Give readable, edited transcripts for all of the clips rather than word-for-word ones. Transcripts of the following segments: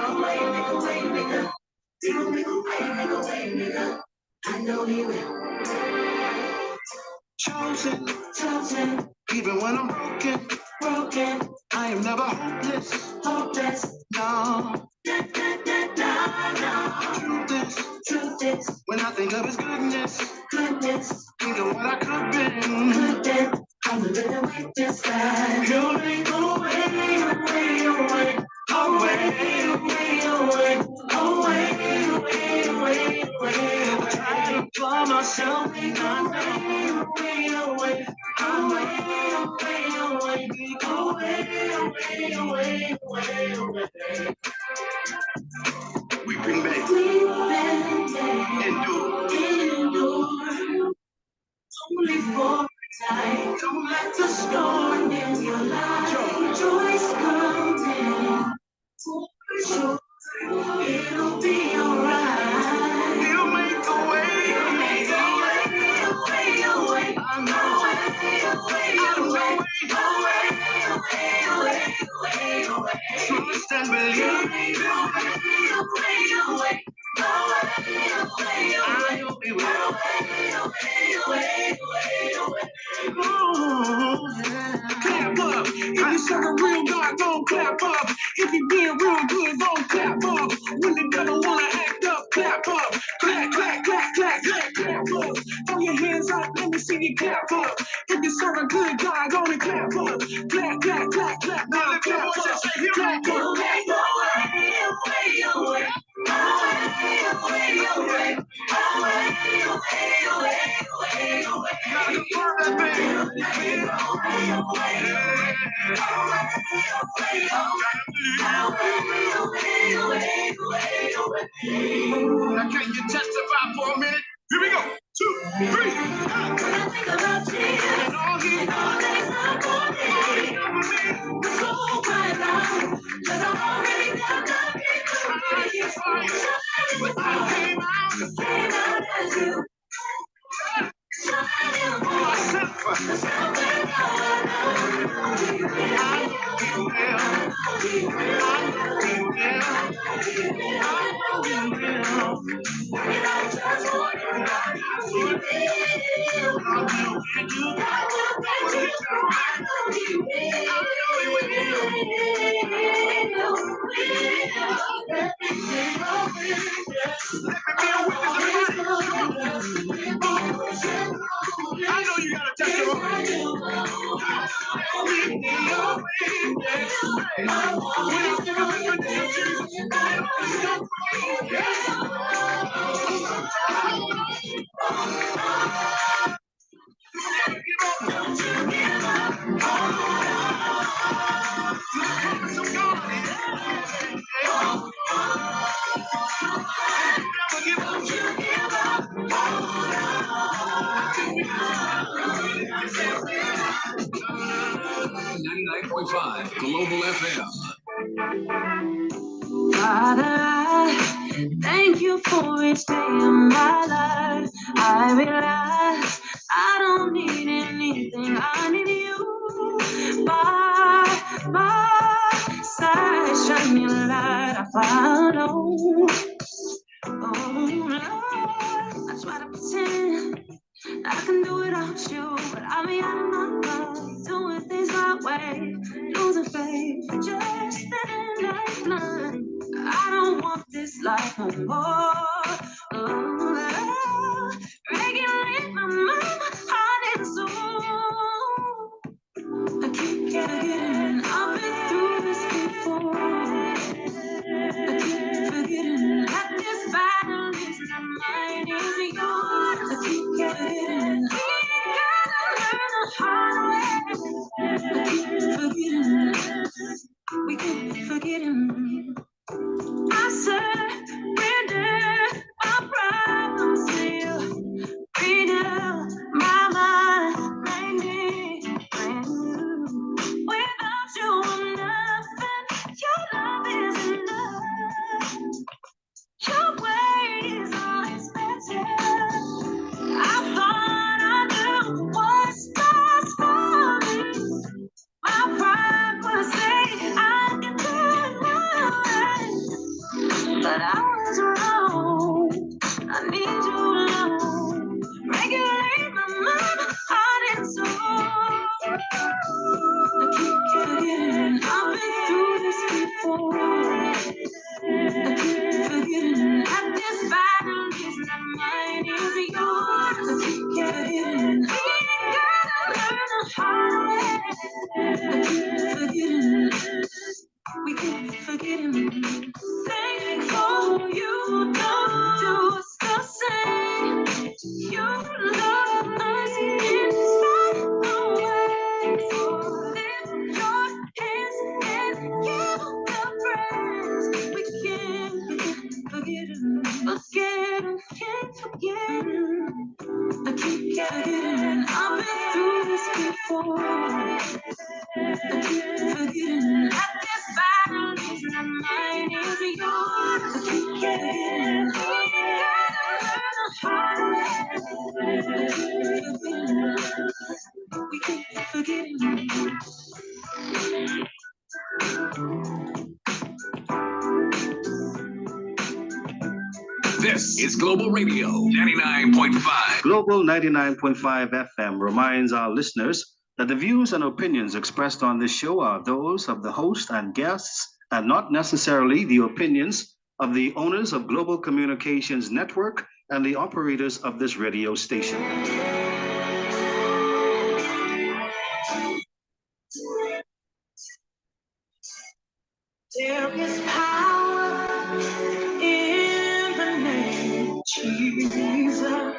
I know he will. Chosen, chosen. Even when I'm broken, broken. I am never hopeless, hopeless. No, no. Truth is. When I think of his goodness, goodness. Think of what I could been. I'm a little witness that you'll make a way, away, away, away, away, away, away, away. I try to pull myself away, away, away, away, away, away, away, away. Weeping may endure. Only for a time. Don't let the storm in your life. Joy's coming. For sure, it'll be alright. He'll make a way. He'll make a way. A way, a way. I know it. Trust and believe. I know he will. Clap up. If you serve a real God, don't clap up. If you did real good, don't clap up. When the devil wanna act up, clap up. Clap, clap, clap, clap, clap, clap up. Throw your hands up, let me see you clap up. If you serve a good God, gonna clap up. Clap, clap, clap, clap, now clap up. Clap up. Now can you testify for a minute? Here we go. 2, 3. When I think about Jesus and all that he's done for me, the soul cries out, 'cause I've already got the victory. But I came out as you. Shining for myself. Somewhere I know he will. I know he will. I know he will. I know he will. And I just want to know he will. I will get you. I will get you. I know he will. I know he will. Let me be a witness, everybody. I know you got a testimony. When you think of the goodness of Global FM. Father, I thank you for each day of my life. I realize I don't need anything, I need you. By my side, shine your light, I follow. Oh Lord, I try to pretend I can do without you, but I mean, I'm not doing things my way, losing faith, just living life blind. I don't want this life no more. Oh, regulate my mind, heart and soul. I keep forgetting I've been through this before. I keep forgetting that this battle is not mine, it's yours. I keep forgetting we gotta learn the hard way. I keep forgetting, we keep forgetting. I surrender my problems to you. Freedom, my mind, make me brand new. Without you, I'm This is Global Radio 99.5. Global 99.5 FM reminds our listeners that the views and opinions expressed on this show are those of the host and guests and not necessarily the opinions of the owners of Global Communications Network and the operators of this radio station. There is power in the name of Jesus.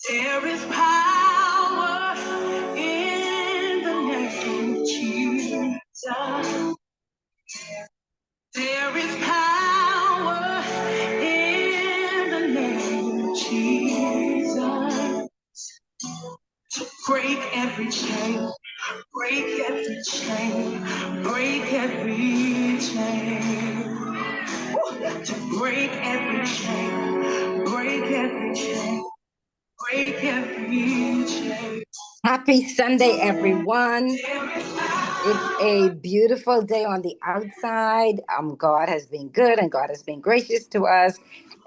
There is power in the name of Jesus. There is power in the name of Jesus to break every chain, break every chain, break every chain. To break every chain, break every chain, break every chain. Happy Sunday, everyone. It's a beautiful day on the outside. God has been good and God has been gracious to us.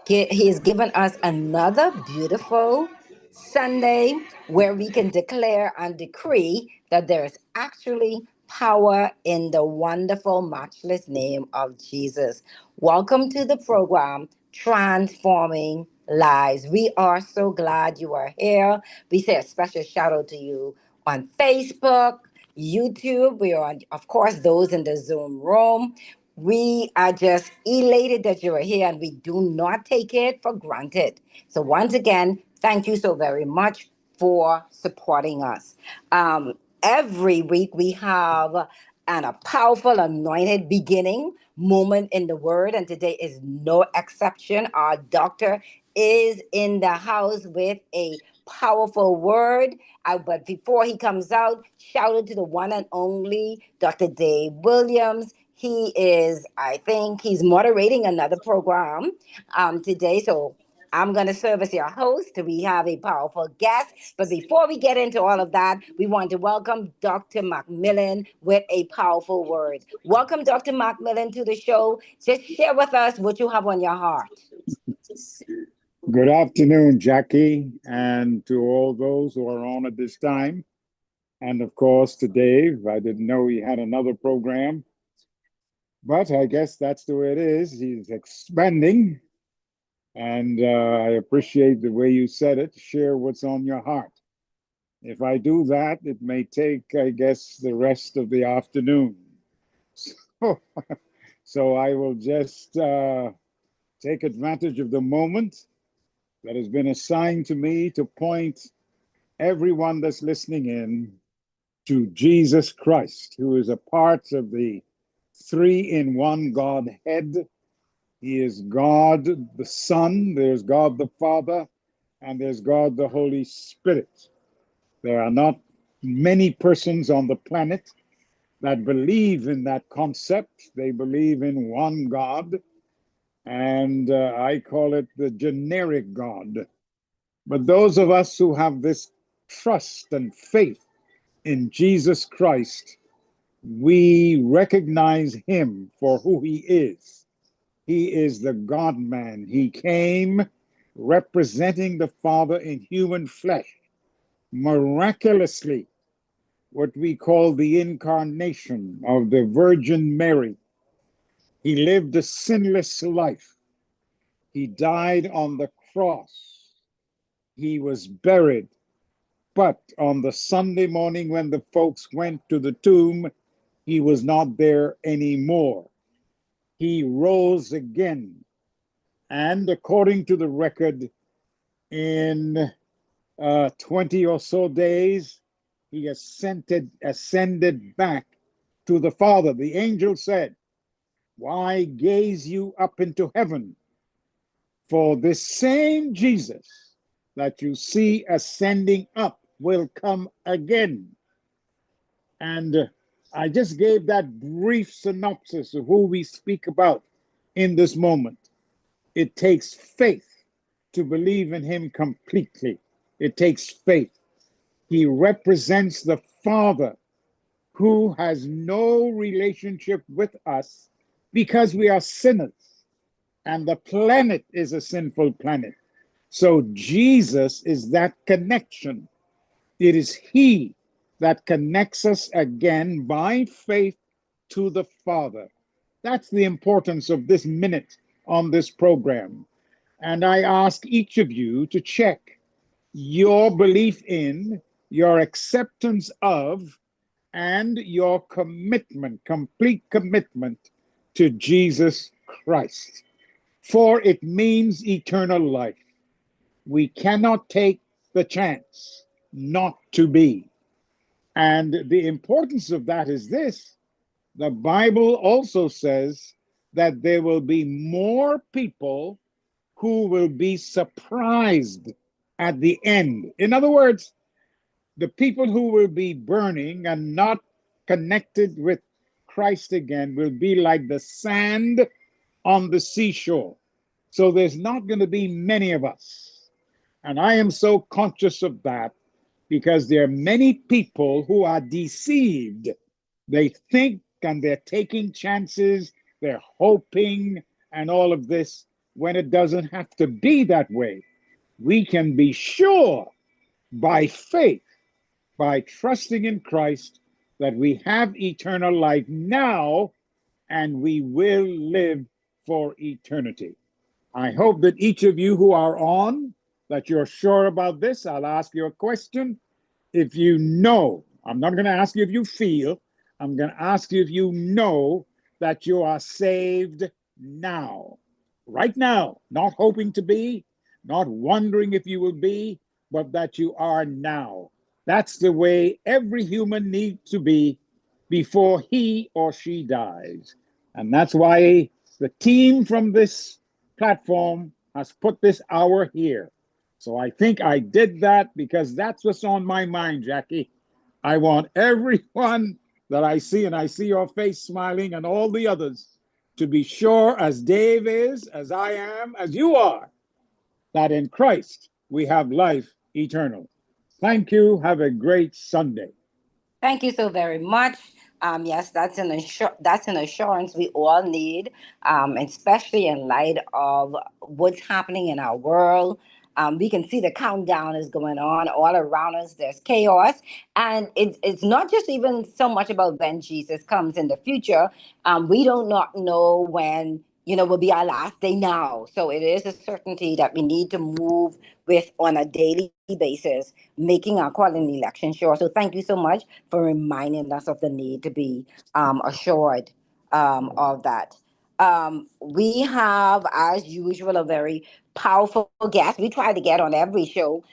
He has given us another beautiful Sunday where we can declare and decree that there is actually power in the wonderful, matchless name of Jesus. Welcome to the program, Transforming Lives. We are so glad you are here. We say a special shout out to you on Facebook, YouTube. We are on, of course, those in the Zoom room. We are just elated that you are here and we do not take it for granted. So, once again, thank you so very much for supporting us. Every week we have a powerful, anointed beginning moment in the Word, and today is no exception. Our doctor is in the house with a powerful word. But before he comes out, shout out to the one and only Dr. Dave Williams. He is, I think, he's moderating another program today. So I'm going to serve as your host. We have a powerful guest. But before we get into all of that, we want to welcome Dr. Macmillan with a powerful word. Welcome, Dr. Macmillan, to the show. Just share with us what you have on your heart. Good afternoon, Jackie, and to all those who are on at this time. And of course, to Dave. I didn't know he had another program, but I guess that's the way it is. He's expanding, and I appreciate the way you said it. Share what's on your heart. If I do that, it may take, I guess, the rest of the afternoon. So I will just take advantage of the moment that has been assigned to me to point everyone that's listening in to Jesus Christ, who is a part of the three-in-one Godhead. He is God the Son, there's God the Father, and there's God the Holy Spirit. There are not many persons on the planet that believe in that concept. They believe in one God, and I call it the generic God. But those of us who have this trust and faith in Jesus Christ, we recognize him for who he is. He is the God-man. He came representing the Father in human flesh, miraculously, what we call the incarnation of the Virgin Mary. He lived a sinless life. He died on the cross. He was buried. But on the Sunday morning when the folks went to the tomb, he was not there anymore. He rose again. And according to the record, in 20 or so days, he ascended back to the Father. The angel said, "Why gaze you up into heaven? For this same Jesus that you see ascending up will come again." And I just gave that brief synopsis of who we speak about in this moment. It takes faith to believe in him completely. It takes faith. He represents the Father who has no relationship with us because we are sinners. and the planet is a sinful planet. So Jesus is that connection. It is He that connects us again by faith to the Father. That's the importance of this minute on this program. And I ask each of you to check your belief in, your acceptance of, and your commitment, complete commitment to Jesus Christ. For it means eternal life. We cannot take the chance not to be. And the importance of that is this: the Bible also says that there will be more people who will be surprised at the end. In other words, the people who will be burning and not connected with Christ again will be like the sand on the seashore. So there's not going to be many of us. And I am so conscious of that because there are many people who are deceived. They think and they're taking chances, they're hoping, and all of this, when it doesn't have to be that way. We can be sure by faith, by trusting in Christ, that we have eternal life now and we will live for eternity. I hope that each of you who are on, that you're sure about this. I'll ask you a question. If you know, I'm not going to ask you if you feel, I'm going to ask you if you know that you are saved now, right now, not hoping to be, not wondering if you will be, but that you are now. That's the way every human needs to be before he or she dies. And that's why the team from this platform has put this hour here. So I think I did that because that's what's on my mind, Jackie. I want everyone that I see, and I see your face smiling, and all the others, to be sure, as Dave is, as I am, as you are, that in Christ we have life eternal. Thank you. Have a great Sunday. Thank you so very much. Yes, that's an assurance we all need, especially in light of what's happening in our world. We can see the countdown is going on all around us. There's chaos, and it's not just even so much about when Jesus comes in the future. We do not know when will be our last day now. So it is a certainty that we need to move with on a daily basis, making our call in the election sure. So thank you so much for reminding us of the need to be assured of that. We have, as usual, a very powerful guest. We try to get on every show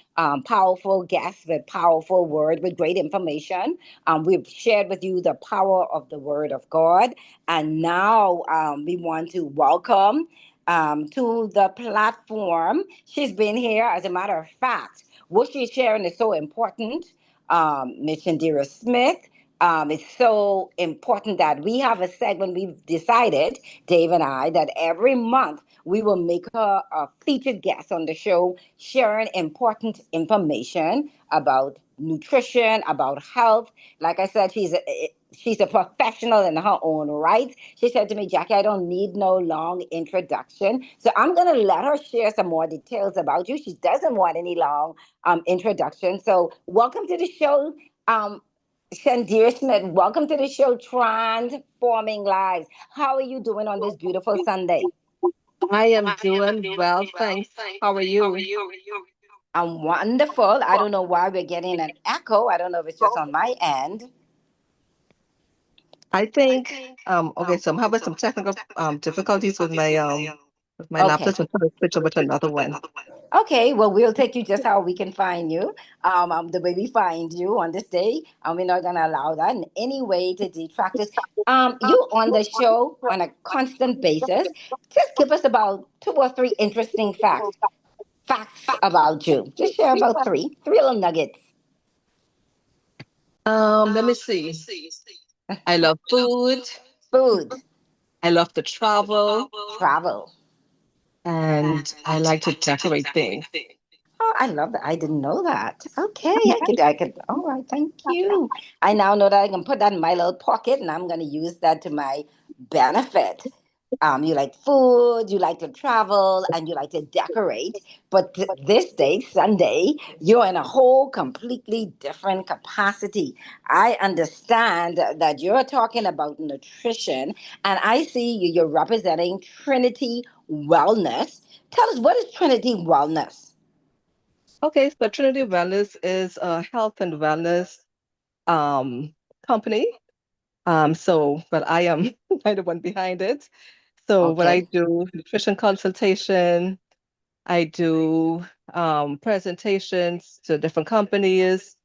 powerful guests with powerful word, with great information. We've shared with you the power of the word of God. And now we want to welcome to the platform. She's been here, as a matter of fact. What she's sharing is so important. Miss Indira Smith. It's so important that we have a segment. We've decided, Dave and I, that every month we will make her a featured guest on the show, sharing important information about nutrition, about health. Like I said, she's a professional in her own right. She said to me, Jackie, I don't need no long introduction. So I'm going to let her share some more details about you. She doesn't want any long introduction. So welcome to the show, Shandira Smith. Welcome to the show, Transforming Lives. How are you doing on this beautiful Sunday? I am doing well, thanks. How are you? I'm wonderful. I don't know why we're getting an echo. I don't know if it's just on my end. I think okay, so I'm having some technical difficulties with my laptop, so I'm trying to switch over to another one. Okay, well, we'll take you just how we can find you, the way we find you on this day. We're not going to allow that in any way to detract us. You on the show on a constant basis. Just give us about 2 or 3 interesting facts about you. Just share about three little nuggets. Let me see. I love food. I love to travel. And I like to decorate things. Oh, I love that. I didn't know that. Okay, I could. All right, thank you. I now know that I can put that in my little pocket, and I'm going to use that to my benefit. You like food, you like to travel, and you like to decorate. But this day, Sunday, you're in a whole completely different capacity. I understand that you're talking about nutrition, and I see you're representing Trinity Wellness. Tell us, what is Trinity Wellness? Okay, so Trinity Wellness is a health and wellness um, company. But I am I'm the one behind it. So what I Okay. do, nutrition consultation, I do presentations to different companies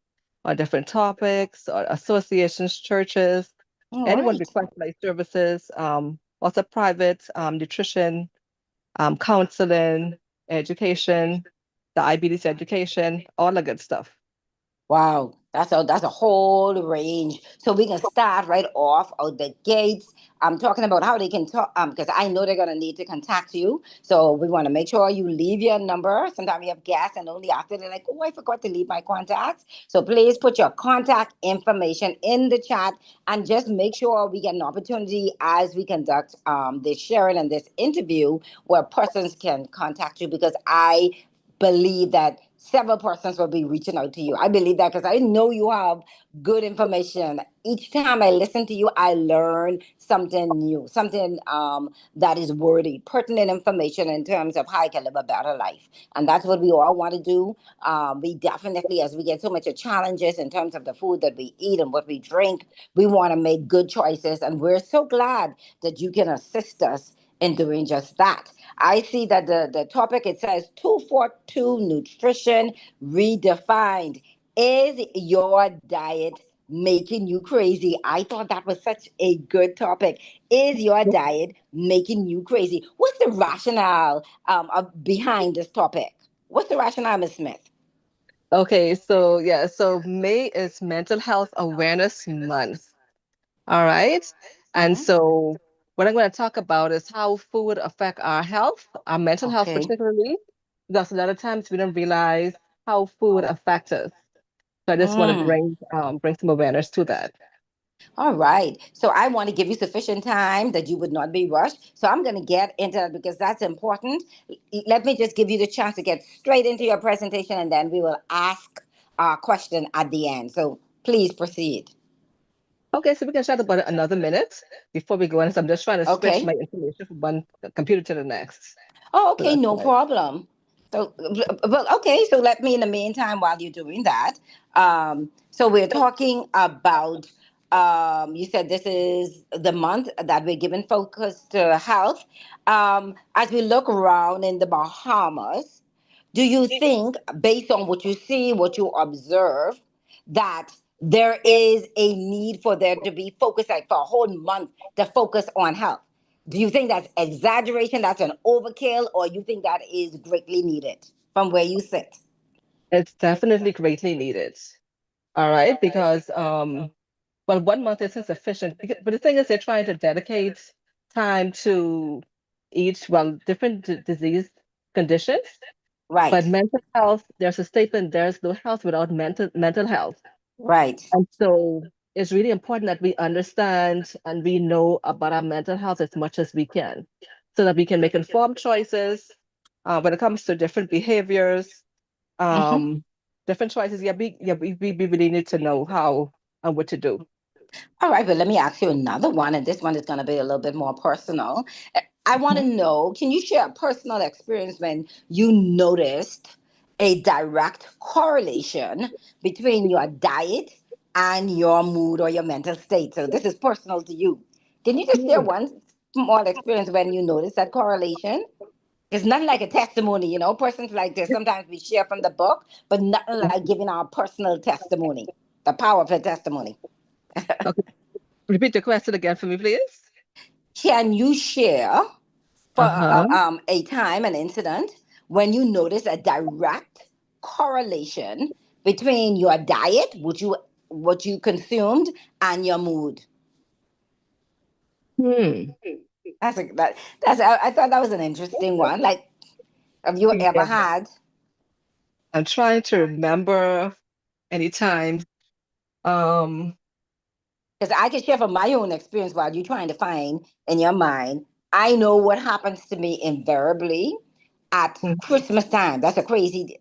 on different topics, or associations, churches, All anyone right. request my services, also private nutrition, counseling, education, the IBDC education, all the good stuff. Wow, that's a whole range. So we can start right off out the gates. I'm talking about how they can talk because I know they're gonna need to contact you. So we want to make sure you leave your number. Sometimes we have guests and only after they're like, oh, I forgot to leave my contacts. So please put your contact information in the chat and just make sure we get an opportunity as we conduct this sharing and this interview where persons can contact you because I believe that several persons will be reaching out to you. I believe that because I know you have good information. Each time I listen to you, I learn something new, something that is worthy, pertinent information in terms of how I can live a better life. And that's what we all want to do. We definitely, as we get so much of challenges in terms of the food that we eat and what we drink, we want to make good choices. And we're so glad that you can assist us in doing just that. I see that the topic it says 242 nutrition redefined. Is your diet making you crazy? I thought that was such a good topic. Is your diet making you crazy? What's the rationale behind this topic? What's the rationale, Ms. Smith? Okay, so yeah, so May is Mental Health Awareness Month. All right. And Hmm. so what I'm going to talk about is how food affect our health, our mental health Okay. particularly, because a lot of times we don't realize how food affects us. So I just want to Mm. bring some awareness to that. All right. So I want to give you sufficient time that you would not be rushed. So I'm going to get into that because that's important. Let me just give you the chance to get straight into your presentation and then we will ask a question at the end. So please proceed. Okay, so we can chat about it another minute before we go in. So I'm just trying to switch Okay. my information from one computer to the next. Oh, So okay. that's No why. problem. So, well, okay. So let me, in the meantime, while you're doing that, so we're talking about, you said this is the month that we're giving focus to health. As we look around in the Bahamas, do you think, based on what you see, what you observe, that there is a need for there to be focus, like for a whole month, to focus on health? Do you think that's exaggeration, that's an overkill, or you think that is greatly needed from where you sit? It's definitely greatly needed. All right, because well, 1 month isn't sufficient. But the thing is, they're trying to dedicate time to each, well, different disease conditions. Right, But mental health, there's a statement, there's no health without mental health. right. And so it's really important that we understand and we know about our mental health as much as we can so that we can make informed choices when it comes to different behaviors, Hmm. um, different choices. We really need to know how and what to do. All right, but let me ask you another one, and this one is going to be a little bit more personal. I want to know, can you share a personal experience when you noticed a direct correlation between your diet and your mood or your mental state? So this is personal to you. Can you just share Mhm. one small experience when you noticed that correlation? It's nothing like a testimony, persons like this. Sometimes we share from the book, but nothing like giving our personal testimony, the power of a testimony. Okay, repeat the question again for me, please. Can you share for Uh-huh. a time, an incident, when you notice a direct correlation between your diet, what you consumed, and your mood? Hmm. I thought that was an interesting one. Like, have you ever Yeah. had? I'm trying to remember any time. Um, Because I can share from my own experience while you're trying to find in your mind. I know what happens to me invariably at Christmas time. That's a crazy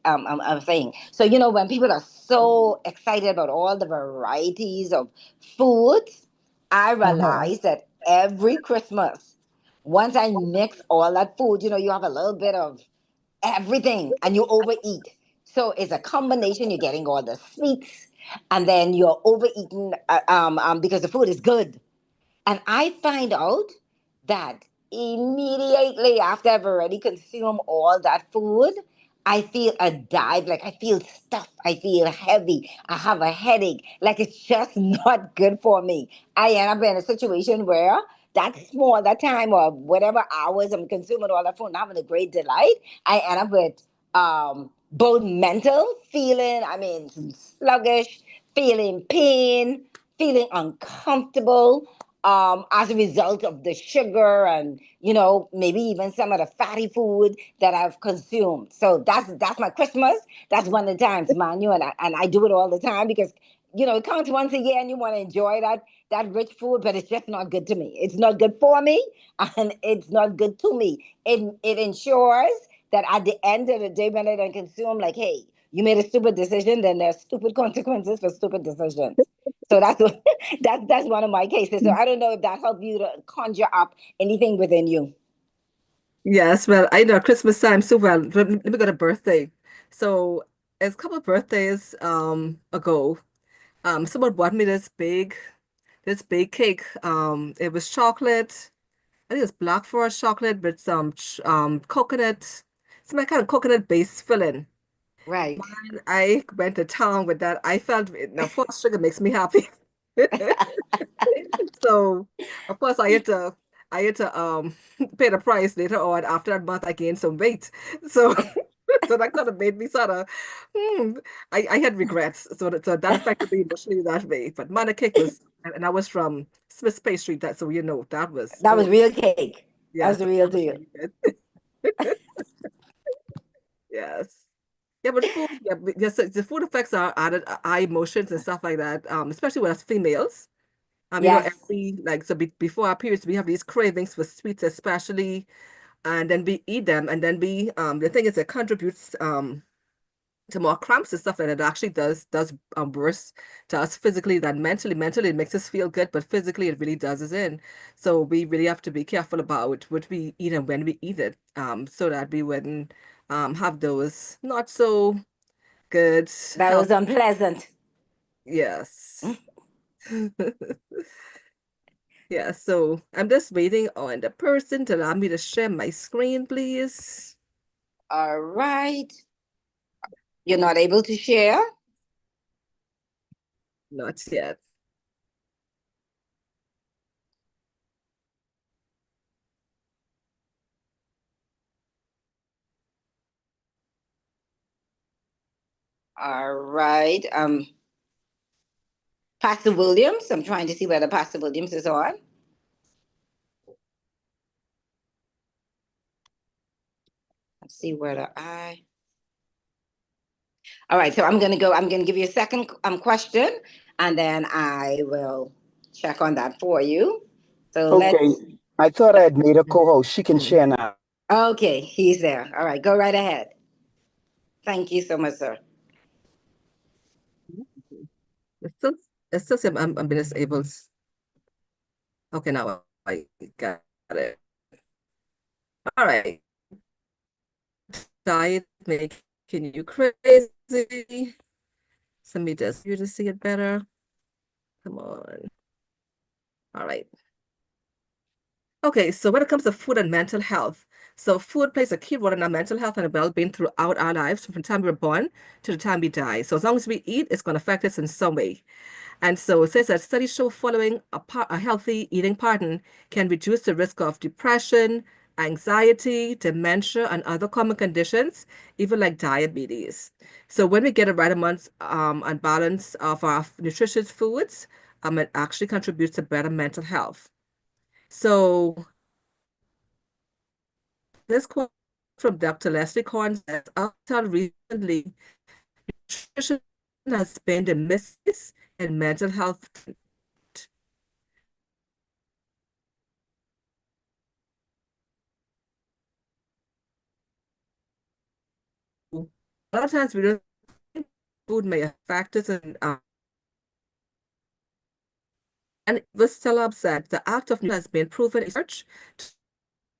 thing. So when people are so excited about all the varieties of foods, I Uh-huh. realize that every Christmas, once I mix all that food, you have a little bit of everything and you overeat. So it's a combination. You're getting all the sweets, and then you're overeating because the food is good. And I find out that immediately after I've already consumed all that food, I feel a dive, like I feel stuffed, I feel heavy, I have a headache, like it's just not good for me. I end up in a situation where that time or whatever hours I'm consuming all that food and having a great delight, I end up with both mental feeling, sluggish, feeling pain, feeling uncomfortable as a result of the sugar and maybe even some of the fatty food that I've consumed. So that's my Christmas. That's one of the times, Manu, and I do it all the time because it counts once a year and you want to enjoy that rich food, but it's just not good to me. It's not good for me, and it's not good to me. It ensures that at the end of the day, when I don't consume, like, hey, you made a stupid decision, then there's stupid consequences for stupid decisions. So that's what that's one of my cases. So I don't know if that helped you to conjure up anything within you. Yes, well, I know Christmas time so well. Let me go to birthday. So it's a couple of birthdays ago, someone bought me this big cake. It was chocolate. I think it's Black Forest chocolate with some coconut, some kind of coconut based filling. Right. And I went to town with that. I felt now forced sugar makes me happy. So of course I had to pay the price later on. After that month I gained some weight. So so that kind of made me sort of I had regrets. So that affected me emotionally that way. But manna cake was, and I was from Smith's Pastry, that so that was That oh was real cake. That was yes, the that real was deal. really good. Yes. Yeah, but food, yeah, yes, the food affects our emotions and stuff like that. Especially with us females. Yes. Every like so before our periods, we have these cravings for sweets, especially, and then we eat them, and then the thing is, it contributes to more cramps and stuff, and it actually does worse to us physically than mentally. Mentally, it makes us feel good, but physically, it really does us in. So we really have to be careful about what we eat and when we eat it, so that we wouldn't have those not so good That health. was unpleasant. Yes. Yeah, so I'm just waiting on the person to allow me to share my screen, please. All right. You're not able to share? Not yet. All right. Pastor Williams. I'm trying to see whether Pastor Williams is on. Let's see whether I. All right, so I'm gonna give you a second question, and then I will check on that for you. So Okay. let's. I thought I had made a co-host. She can share now. Okay, he's there. All right, go right ahead. Thank you so much, sir. It's still, it's still saying I'm being disabled. Okay, now I got it. All right. Diet making you crazy. Somebody does you to see it better. Come on. All right. Okay, so when it comes to food and mental health, so food plays a key role in our mental health and well-being throughout our lives, from the time we're born to the time we die. So as long as we eat, it's going to affect us in some way. And so it says that studies show following a healthy eating pattern can reduce the risk of depression, anxiety, dementia, and other common conditions, even like diabetes. So when we get a right amount and balance of our nutritious foods, it actually contributes to better mental health. So this quote from Dr. Leslie Korn says, up until recently, nutrition has been the missus in mental health. lot of times we don't think food may affect us, and Vistalab said the act of nutrition has been proven in research to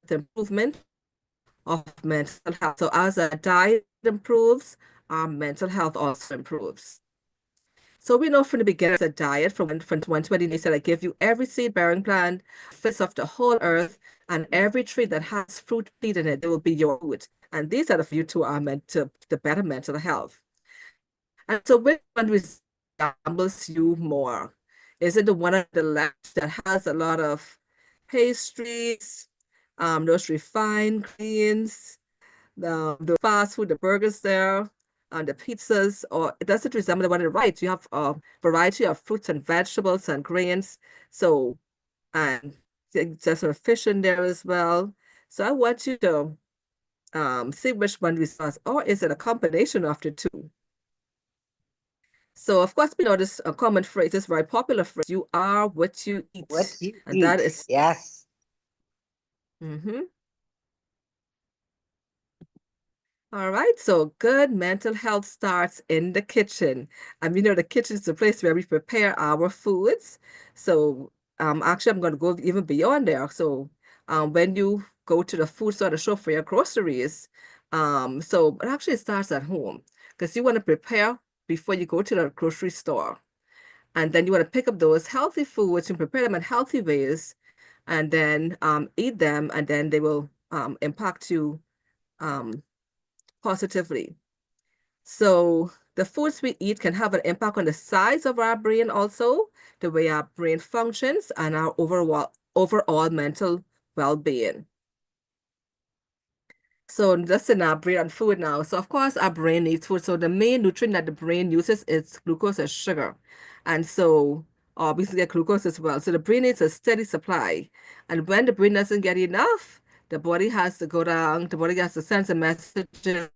the improvement of mental health. So as our diet improves, our mental health also improves. So we know from the beginning a diet from 120 days that I give you every seed-bearing plant, fits of the whole earth, and every tree that has fruit seed in it, it will be your food. And these are the few two are meant to better mental health. And so which one resembles you more? Is it the one on the left that has a lot of pastries, those refined greens, the fast food, the burgers there, and the pizzas, or does it resemble the one on the right? You have a variety of fruits and vegetables and grains. So, and there's some fish in there as well. So I want you to see which one resembles, or is it a combination of the two? So of course, we know this common phrase, this very popular phrase, you are what you eat. What you And eat. that is, Yes. All right, so good mental health starts in the kitchen. And we know the kitchen is the place where we prepare our foods. So actually, I'm going to go even beyond there. So when you go to the food store to shop for your groceries, so it actually starts at home because you want to prepare before you go to the grocery store. And then you want to pick up those healthy foods and prepare them in healthy ways and then eat them, and then they will impact you positively. So the foods we eat can have an impact on the size of our brain also, the way our brain functions, and our overall mental well-being. So just in our brain and food now. So of course our brain needs food. So the main nutrient that the brain uses is glucose and sugar. And so obviously glucose as well. So the brain needs a steady supply. And when the brain doesn't get enough, the body has to go down, the body has to send some messages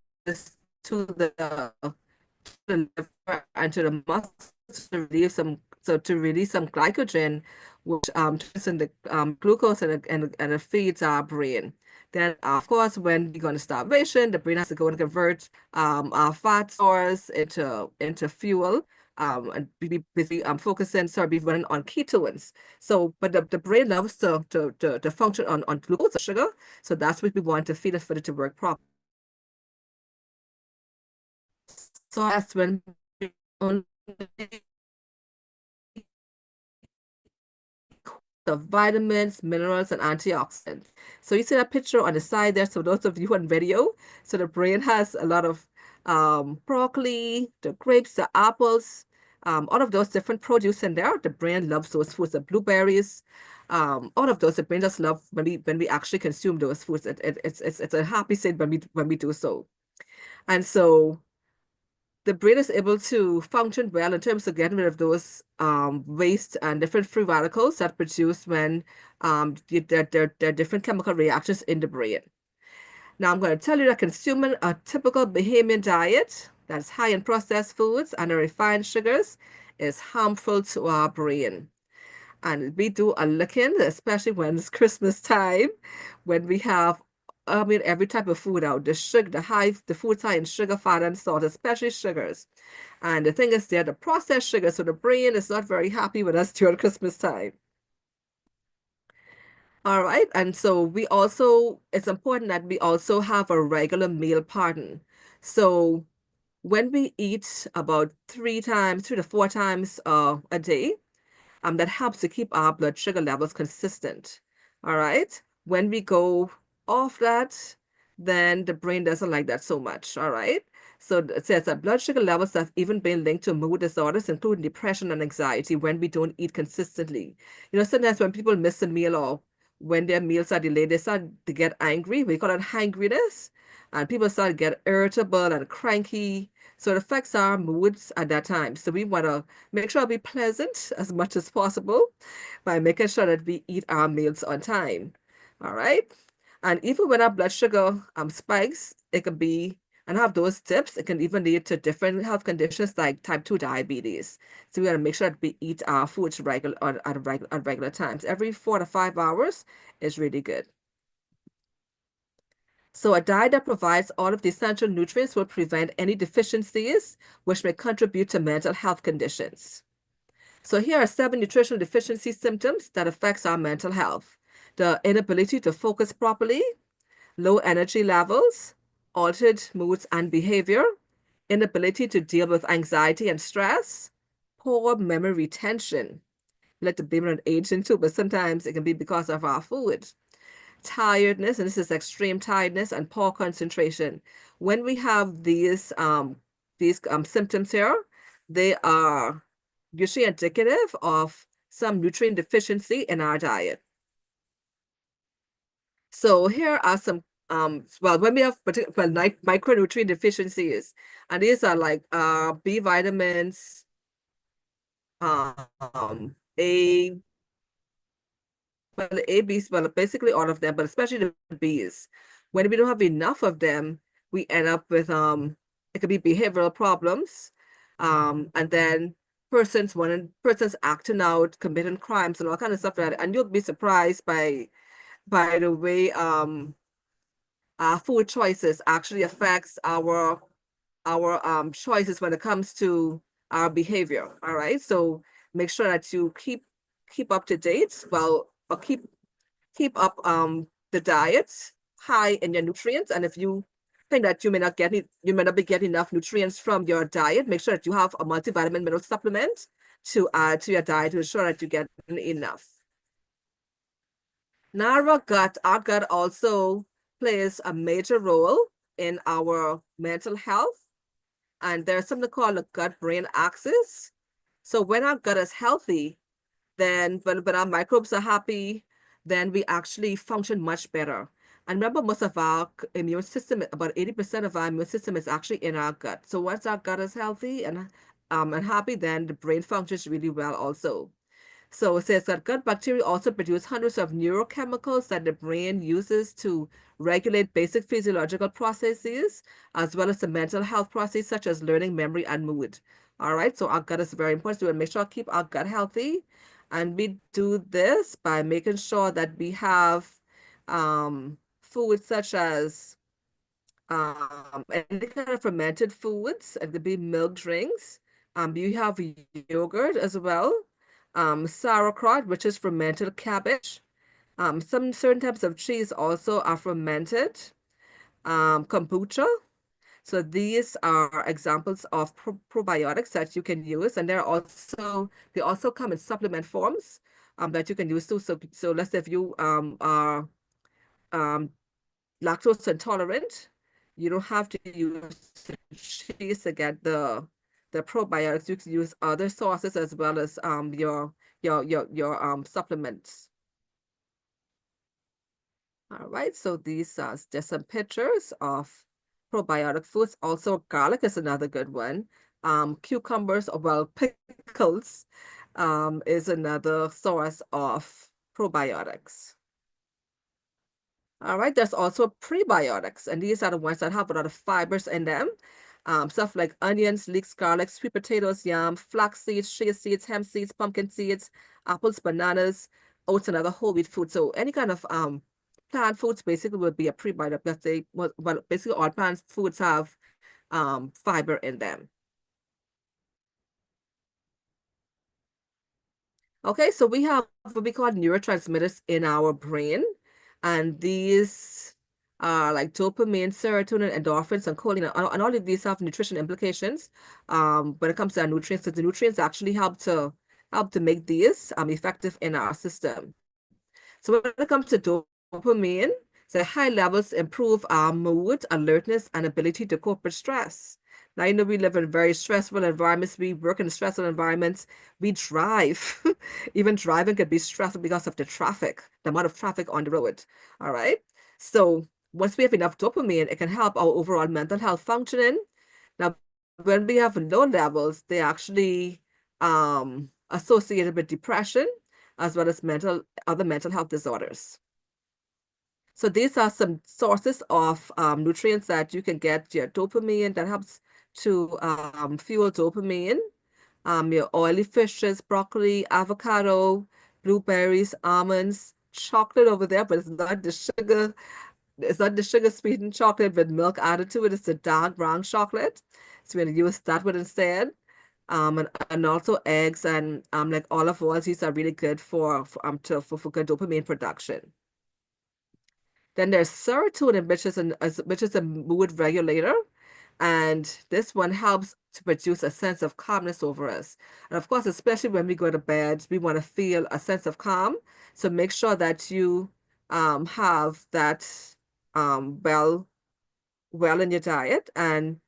to the liver and to the muscles to release some glycogen, which turns into glucose and it feeds our brain. Then, of course, when we go into starvation, the brain has to go and convert our fat stores into fuel. And be busy focusing, be running on ketones. So, but the brain loves to function on glucose or sugar. So that's what we want to feed it for it to work properly. So that's when only the vitamins, minerals, and antioxidants. So you see that picture on the side there. So those of you on video, so the brain has a lot of broccoli, the grapes, the apples, all of those different produce in there. The brain loves those foods, the blueberries, all of those. The brain just love when we actually consume those foods. It's a happy state when we do so. And so the brain is able to function well in terms of getting rid of those waste and different free radicals that produce when there are different chemical reactions in the brain. Now I'm going to tell you that consuming a typical Bahamian diet that's high in processed foods and refined sugars is harmful to our brain. And we do a looking, especially when it's Christmas time, when we have every type of food out, the food's high in sugar, fat, and salt, especially sugars. And the thing is, they're the processed sugar, so the brain is not very happy with us during Christmas time. All right, and so it's important that we also have a regular meal pattern. So when we eat about 3 to 4 times a day, that helps to keep our blood sugar levels consistent. All right. When we go off that, then the brain doesn't like that so much. All right. So it says that blood sugar levels have even been linked to mood disorders, including depression and anxiety, when we don't eat consistently. Sometimes when people miss a meal or when their meals are delayed, they start to get angry. We call it hangriness. And people start to get irritable and cranky. So it affects our moods at that time. So we want to make sure we pleasant as much as possible by making sure that we eat our meals on time. All right. And even when our blood sugar spikes, it can be, and have those tips, it can even lead to different health conditions like type 2 diabetes. So we got to make sure that we eat our foods at regular times. Every 4 to 5 hours is really good. So a diet that provides all of the essential nutrients will prevent any deficiencies which may contribute to mental health conditions. So here are 7 nutritional deficiency symptoms that affects our mental health. The inability to focus properly, low energy levels, altered moods and behavior, inability to deal with anxiety and stress, poor memory retention. We like to blame it on aging too, but sometimes it can be because of our food. Tiredness, and this is extreme tiredness and poor concentration. When we have these symptoms here, they are usually indicative of some nutrient deficiency in our diet. So here are some when we have particular micronutrient deficiencies, and these are like B vitamins, A, B's, well, basically all of them, but especially the B's. When we don't have enough of them, we end up with it could be behavioral problems, and then persons acting out, committing crimes, and all kind of stuff like that. And you'll be surprised by the way our food choices actually affects our choices when it comes to our behavior. All right, so make sure that you keep up to date, well, or keep up the diet high in your nutrients. And if you think that you may not be getting enough nutrients from your diet, make sure that you have a multivitamin mineral supplement to add to your diet to ensure that you get enough. Now our gut also plays a major role in our mental health, and there's something called the gut-brain axis. So when our gut is healthy, then when our microbes are happy, then we actually function much better. And remember, most of our immune system, about 80% of our immune system is actually in our gut. So once our gut is healthy and happy, then the brain functions really well also. So it says that gut bacteria also produce hundreds of neurochemicals that the brain uses to regulate basic physiological processes, as well as the mental health processes such as learning, memory, and mood. All right, so our gut is very important. So we make sure to keep our gut healthy. And we do this by making sure that we have foods such as any kind of fermented foods. It could be milk drinks. You have yogurt as well. Sauerkraut, which is fermented cabbage. Some certain types of cheese also are fermented. Kombucha. So these are examples of probiotics that you can use, and they also come in supplement forms that you can use too. So let's say if you are lactose intolerant, you don't have to use cheese to get the probiotics. You can use other sources as well as your supplements. All right, so these are just some pictures of probiotic foods. Also, garlic is another good one. Cucumbers, or well, pickles, is another source of probiotics. All right, there's also prebiotics, and these are the ones that have a lot of fibers in them. Stuff like onions, leeks, garlic, sweet potatoes, yam, flax seeds, chia seeds, hemp seeds, pumpkin seeds, apples, bananas, oats, and other whole wheat food. So any kind of plant foods basically would be a prebiotic because well, basically all plant foods have fiber in them. Okay, so we have what we call neurotransmitters in our brain, and these are like dopamine, serotonin, endorphins, and choline, and all of these have nutrition implications when it comes to our nutrients. So the nutrients actually help to make these effective in our system. So when it comes to dopamine, so high levels improve our mood, alertness, and ability to cope with stress. Now, you know, we live in very stressful environments. We work in stressful environments. We drive. Even driving could be stressful because of the traffic, the amount of traffic on the road. All right. So once we have enough dopamine, it can help our overall mental health functioning. Now, when we have low levels, they actually associated with depression as well as other mental health disorders. So these are some sources of nutrients that you can get. Your dopamine that helps to fuel dopamine. Your oily fishes, broccoli, avocado, blueberries, almonds, chocolate over there, but it's not the sugar it's not the sugar sweetened chocolate with milk added to it. It's the dark brown chocolate. So we're gonna use that one instead. And also eggs and like olive oils. These are really good for good dopamine production. Then there's serotonin, which is a mood regulator. And this one helps to produce a sense of calmness over us. And of course, especially when we go to bed, we want to feel a sense of calm. So make sure that you have that well in your diet. And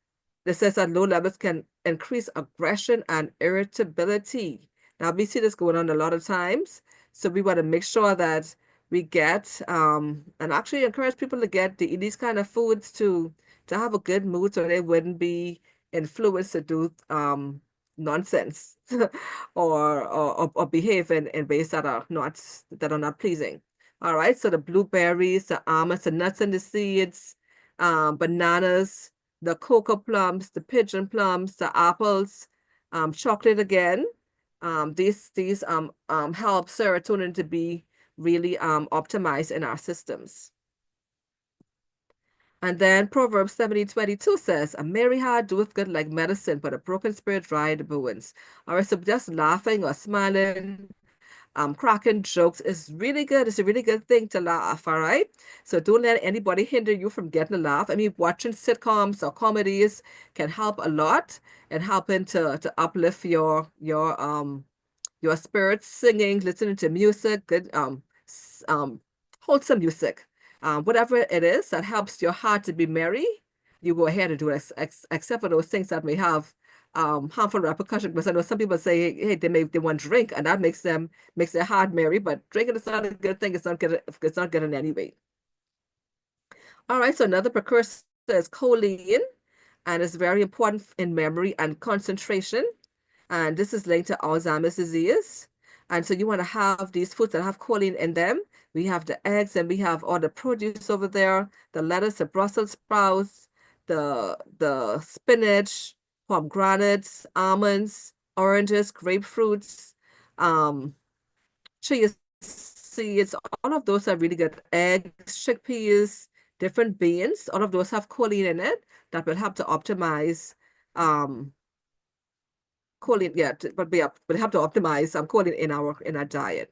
this says that low levels can increase aggression and irritability. Now, we see this going on a lot of times. So we want to make sure that we get and actually encourage people to eat these kind of foods to have a good mood so they wouldn't be influenced to do nonsense or behave in ways that are not pleasing. All right, so the blueberries, the almonds, the nuts and the seeds, bananas, the cocoa plums, the pigeon plums, the apples, chocolate again. These help serotonin to be really optimized in our systems. And then Proverbs 17:22 says, a merry heart doeth good like medicine, but a broken spirit dry the bones. All right, so just laughing or smiling, cracking jokes is really good. It's a really good thing to laugh, all right? So don't let anybody hinder you from getting a laugh. I mean, watching sitcoms or comedies can help a lot and helping to uplift your spirits, singing, listening to music, good wholesome music. Whatever it is that helps your heart to be merry, you go ahead and do it, except for those things that may have harmful repercussions. Because I know some people say, hey, they want to drink, and that makes their heart merry, but drinking is not a good thing. It's not good in any way. All right, so another precursor is choline, and it's very important in memory and concentration. And this is linked to Alzheimer's disease. And so you want to have these foods that have choline in them. We have the eggs and we have all the produce over there, the lettuce, the Brussels sprouts, the spinach, pomegranates, almonds, oranges, grapefruits, chia seeds. All of those are really good. Eggs, chickpeas, different beans. All of those have choline in it that will help to optimize choline, yeah, but we have to optimize choline in our diet.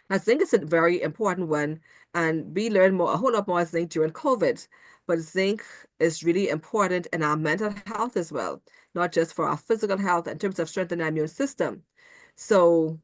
I think it's a very important one, and we learned a whole lot more zinc during COVID. But zinc is really important in our mental health as well, not just for our physical health in terms of strengthening our immune system. So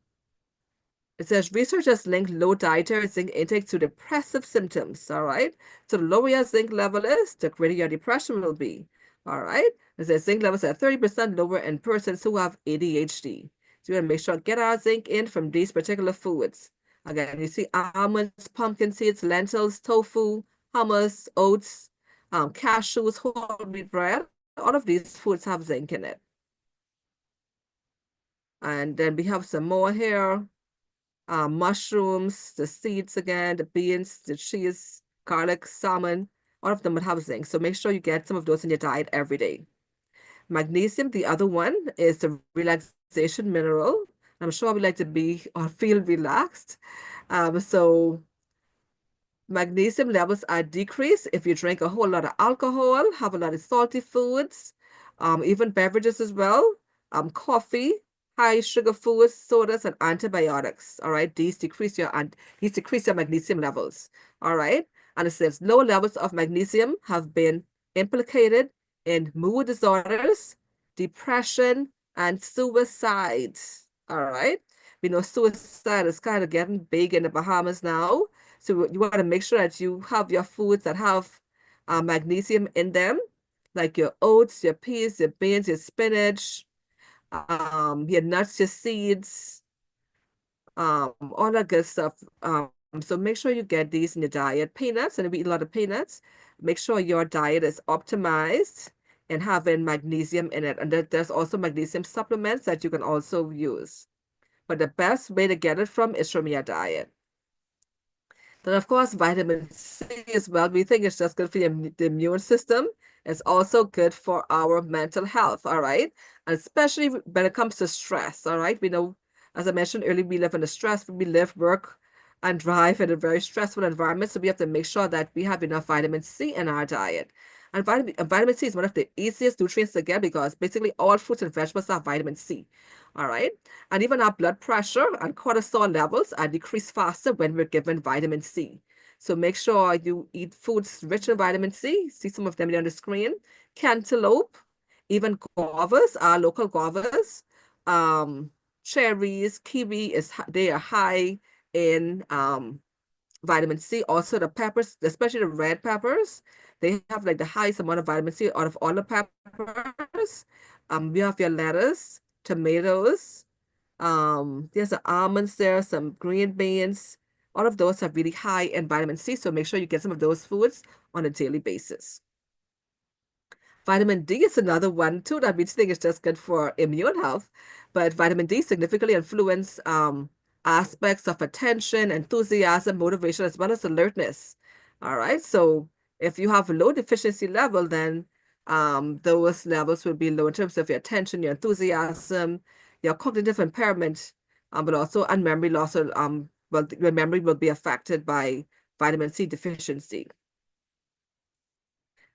it says researchers link low dietary zinc intake to depressive symptoms. All right. So the lower your zinc level is, the greater your depression will be. All right. It says zinc levels are 30% lower in persons who have ADHD. So you want to make sure get our zinc in from these particular foods. Again, you see almonds, pumpkin seeds, lentils, tofu, hummus, oats, cashews, whole wheat bread. All of these foods have zinc in it. And then we have some more here. Mushrooms, the seeds again, the beans, the cheese, garlic, salmon, all of them would have zinc. So make sure you get some of those in your diet every day. Magnesium, the other one, is the relaxation mineral. I'm sure we like to be or feel relaxed. So magnesium levels are decreased if you drink a whole lot of alcohol, have a lot of salty foods, even beverages as well, coffee, high sugar foods, sodas, and antibiotics. All right, these decrease your magnesium levels. All right, and it says low levels of magnesium have been implicated in mood disorders, depression, and suicide. All right, we know suicide is kind of getting big in the Bahamas now. So you want to make sure that you have your foods that have magnesium in them, like your oats, your peas, your beans, your spinach, your nuts, your seeds, all that good stuff. So make sure you get these in your diet. Peanuts, and we eat a lot of peanuts. Make sure your diet is optimized and having magnesium in it. And there's also magnesium supplements that you can also use. But the best way to get it from is from your diet. Then, of course, vitamin C as well. We think it's just good for the immune system. It's also good for our mental health, all right? And especially when it comes to stress, all right? We know, as I mentioned earlier, we live in the stress, we live, work, and drive in a very stressful environment. So we have to make sure that we have enough vitamin C in our diet. And vitamin C is one of the easiest nutrients to get because basically all fruits and vegetables have vitamin C. All right. And even our blood pressure and cortisol levels are decreased faster when we're given vitamin C. So make sure you eat foods rich in vitamin C. See some of them on the screen. Cantaloupe, even guavas, our local guavas, cherries, kiwi they are high in vitamin C. Also the peppers, especially the red peppers, they have like the highest amount of vitamin C out of all the peppers. We have your lettuce, tomatoes, there's the almonds there, some green beans. All of those are really high in vitamin C, so make sure you get some of those foods on a daily basis. Vitamin D is another one too that we think is just good for immune health, but vitamin D significantly influence aspects of attention, enthusiasm, motivation, as well as alertness. All right, so if you have a low deficiency level, then those levels will be low in terms of your attention, your enthusiasm, your cognitive impairment, but also and memory loss. Well, your memory will be affected by vitamin C deficiency.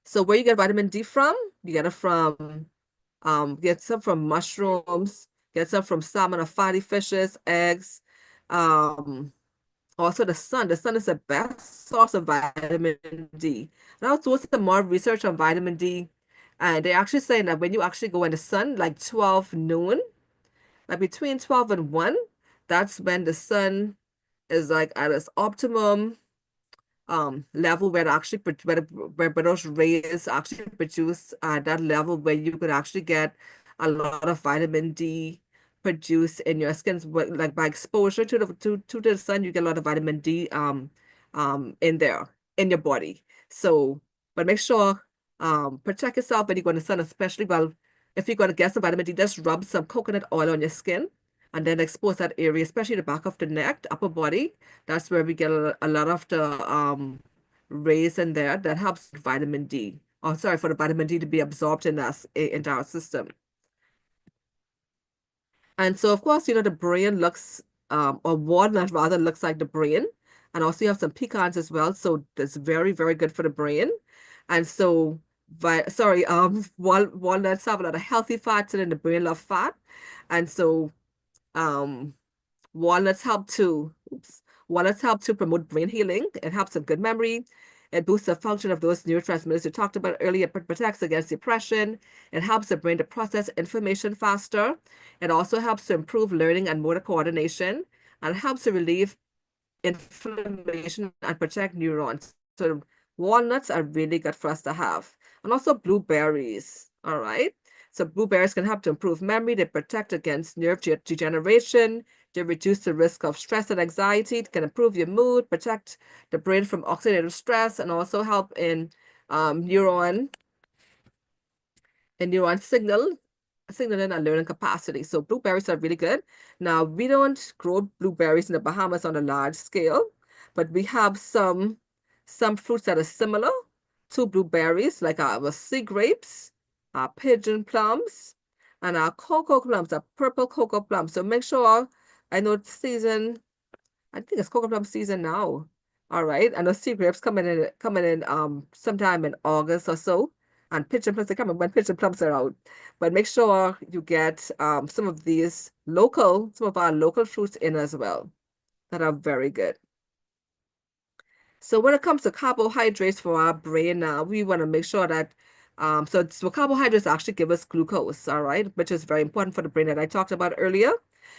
So where you get vitamin D from? You get it from, get some from mushrooms, get some from salmon or fatty fishes, eggs. Also the sun. The sun is the best source of vitamin D. And I was doing some more research on vitamin D, and they're actually saying that when you actually go in the sun, like 12 noon, like between 12 and 1, that's when the sun is like at its optimum level where actually where those rays actually produce that level where you could actually get a lot of vitamin D produced in your skin, like by exposure to the sun, you get a lot of vitamin D in there in your body. So, but make sure protect yourself when you go in the sun, especially if you're going to get some vitamin D, just rub some coconut oil on your skin and then expose that area, especially the back of the neck, the upper body. That's where we get a lot of the rays in there that helps vitamin D. Oh, sorry, for the vitamin D to be absorbed in us into our system. And so, of course, the brain looks, or walnut rather looks like the brain. And also you have some pecans as well. So that's very, very good for the brain. And so, walnuts have a lot of healthy fats and the brain love fat. And so, um, walnuts help to, walnuts help to promote brain healing. It helps with good memory. It boosts the function of those neurotransmitters you talked about earlier. It protects against depression. It helps the brain to process information faster. It also helps to improve learning and motor coordination, and helps to relieve inflammation and protect neurons. So walnuts are really good for us to have. And also blueberries, all right? So blueberries can help to improve memory. They protect against nerve degeneration. They reduce the risk of stress and anxiety. It can improve your mood, protect the brain from oxidative stress, and also help in neuron signaling and learning capacity. So blueberries are really good. Now, we don't grow blueberries in the Bahamas on a large scale, but we have some fruits that are similar to blueberries, like our sea grapes, our pigeon plums, and our cocoa plums, our purple cocoa plums. So make sure, I know it's season, I think it's cocoa plum season now. All right. I know sea grapes coming in sometime in August or so. And pigeon plums are coming when pigeon plums are out. But make sure you get some of our local fruits in as well that are very good. So when it comes to carbohydrates for our brain now, we want to make sure that so carbohydrates actually give us glucose, all right, which is very important for the brain that I talked about earlier.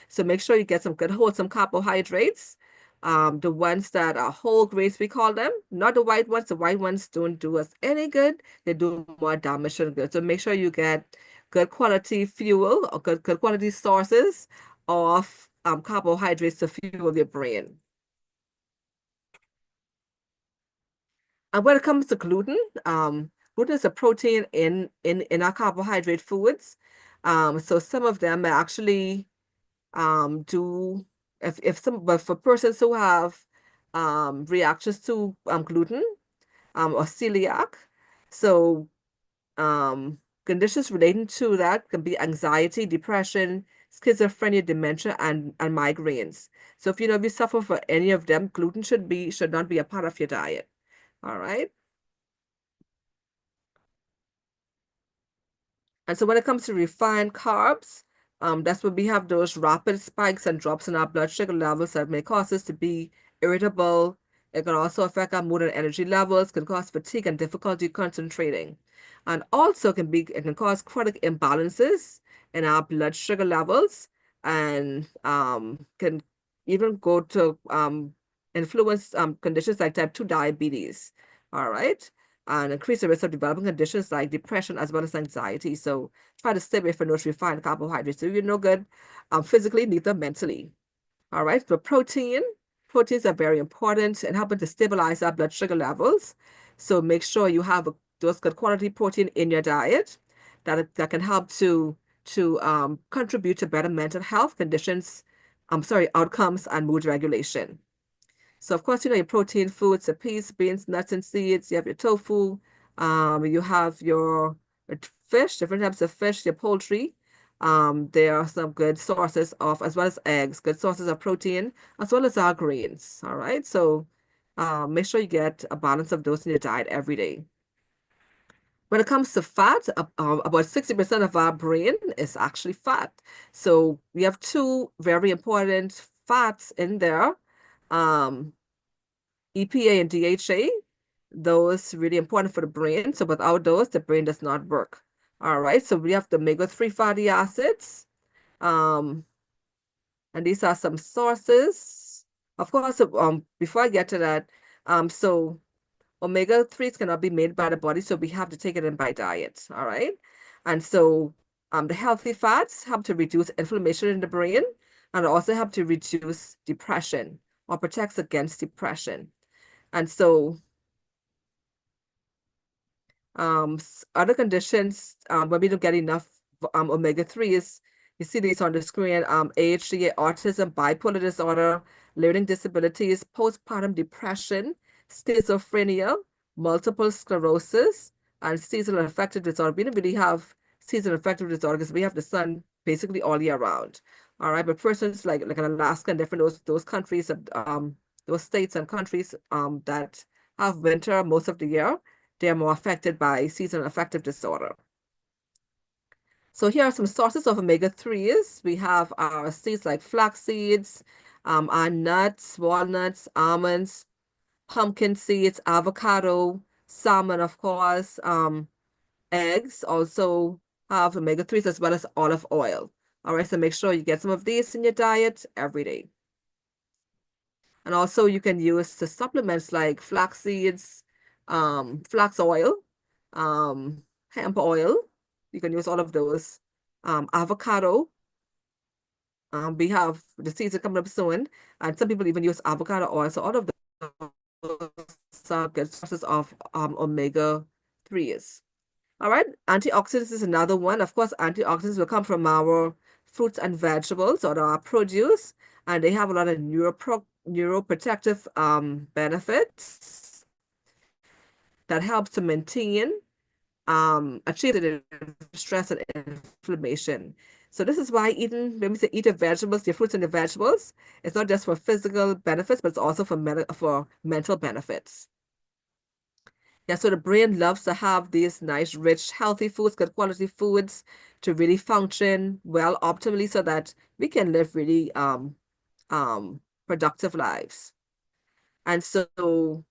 So make sure you get some good wholesome carbohydrates. The ones that are whole grains, we call them, not the white ones. The white ones don't do us any good. They do more damage than good. So make sure you get good quality fuel or good quality sources of carbohydrates to fuel your brain. And when it comes to gluten, gluten is a protein in our carbohydrate foods. So some of them actually do but for persons who have reactions to gluten or celiac, so conditions relating to that can be anxiety, depression, schizophrenia, dementia, and migraines. So if you suffer from any of them, gluten should not be a part of your diet. All right. And so when it comes to refined carbs, that's when we have those rapid spikes and drops in our blood sugar levels that may cause us to be irritable. It can also affect our mood and energy levels, can cause fatigue and difficulty concentrating. And also it can cause chronic imbalances in our blood sugar levels and can even go to influence conditions like type 2 diabetes. All right. And increase the risk of developing conditions like depression as well as anxiety. So try to stay away from those refined carbohydrates. So you're no good physically, neither mentally. All right. For proteins are very important and helping to stabilize our blood sugar levels. So make sure you have those good quality protein in your diet that can help to contribute to better mental health conditions, outcomes and mood regulation. So of course, your protein foods, the peas, beans, nuts, and seeds. You have your tofu. You have your fish, different types of fish, your poultry. There are some good sources of, as well as eggs, good sources of protein, as well as our grains. All right. So make sure you get a balance of those in your diet every day. When it comes to fat, about 60% of our brain is actually fat. So we have two very important fats in there. EPA and DHA, those really important for the brain. So without those, the brain does not work. All right, so we have the omega-3 fatty acids. And these are some sources. Of course, before I get to that, so omega-3s cannot be made by the body, so we have to take it in by diet. All right. And so the healthy fats help to reduce inflammation in the brain and also help to reduce depression or protects against depression. And so other conditions when we don't get enough omega-3s, you see these on the screen, AHD, autism, bipolar disorder, learning disabilities, postpartum depression, schizophrenia, multiple sclerosis, and seasonal affective disorder. We don't really have seasonal affective disorder because we have the sun basically all year round. All right, but persons like in Alaska and different those countries, those states and countries that have winter most of the year, they are more affected by seasonal affective disorder. So here are some sources of omega-3s. We have our seeds like flax seeds, our nuts, walnuts, almonds, pumpkin seeds, avocado, salmon, of course, eggs also have omega-3s as well as olive oil. All right, so make sure you get some of these in your diet every day. And also you can use the supplements like flax seeds, flax oil, hemp oil. You can use all of those. Avocado. We have the season coming up soon, and some people even use avocado oil. So all of those are good sources of omega-3s. All right, antioxidants is another one. Of course, antioxidants will come from our fruits and vegetables or our produce, and they have a lot of neuroprotective benefits that helps to maintain, achieve the stress and inflammation. So this is why when we say eat the vegetables, your fruits and the vegetables, it's not just for physical benefits, but it's also for mental benefits. Yeah, so the brain loves to have these nice, rich, healthy foods, good quality foods to really function well optimally so that we can live really productive lives. And so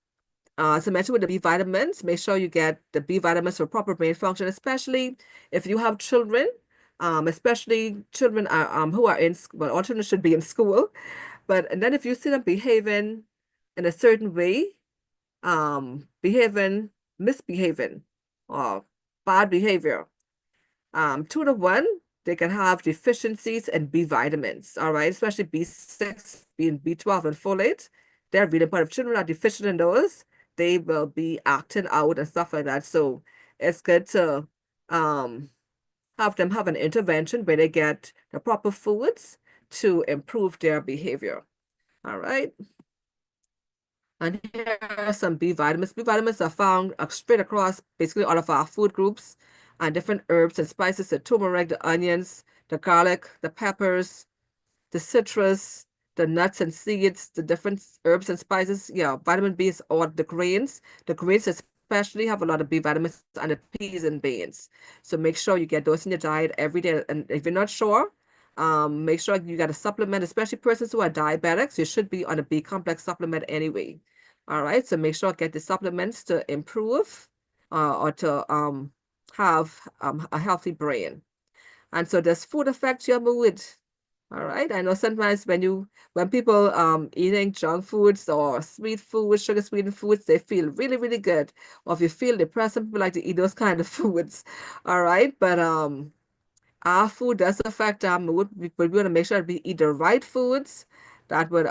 as I mentioned with the B vitamins, make sure you get the B vitamins for proper brain function, especially if you have children, especially children who are in school. Well, all children should be in school, and then if you see them behaving in a certain way, misbehaving, or bad behavior, 2 to 1, they can have deficiencies in B vitamins, all right, especially B6, B12, and folate. They're really important. If children are deficient in those, they will be acting out and stuff like that. So it's good to have them have an intervention where they get the proper foods to improve their behavior. All right. And here are some B vitamins. B vitamins are found straight across basically all of our food groups and different herbs and spices, the turmeric, the onions, the garlic, the peppers, the citrus, the nuts and seeds, the different herbs and spices. Yeah, vitamin B is all the grains. The grains especially have a lot of B vitamins, and the peas and beans. So make sure you get those in your diet every day. And if you're not sure, make sure you got a supplement, especially persons who are diabetics. You should be on a B complex supplement anyway. All right, so make sure get the supplements to improve or to have a healthy brain. And so does food affect your mood? All right. I know sometimes when people eating junk foods or sweet foods, sugar sweetened foods, they feel really, really good. Or if you feel depressed, some people like to eat those kind of foods. All right. But our food does affect our mood. But we want to make sure that we eat the right foods that would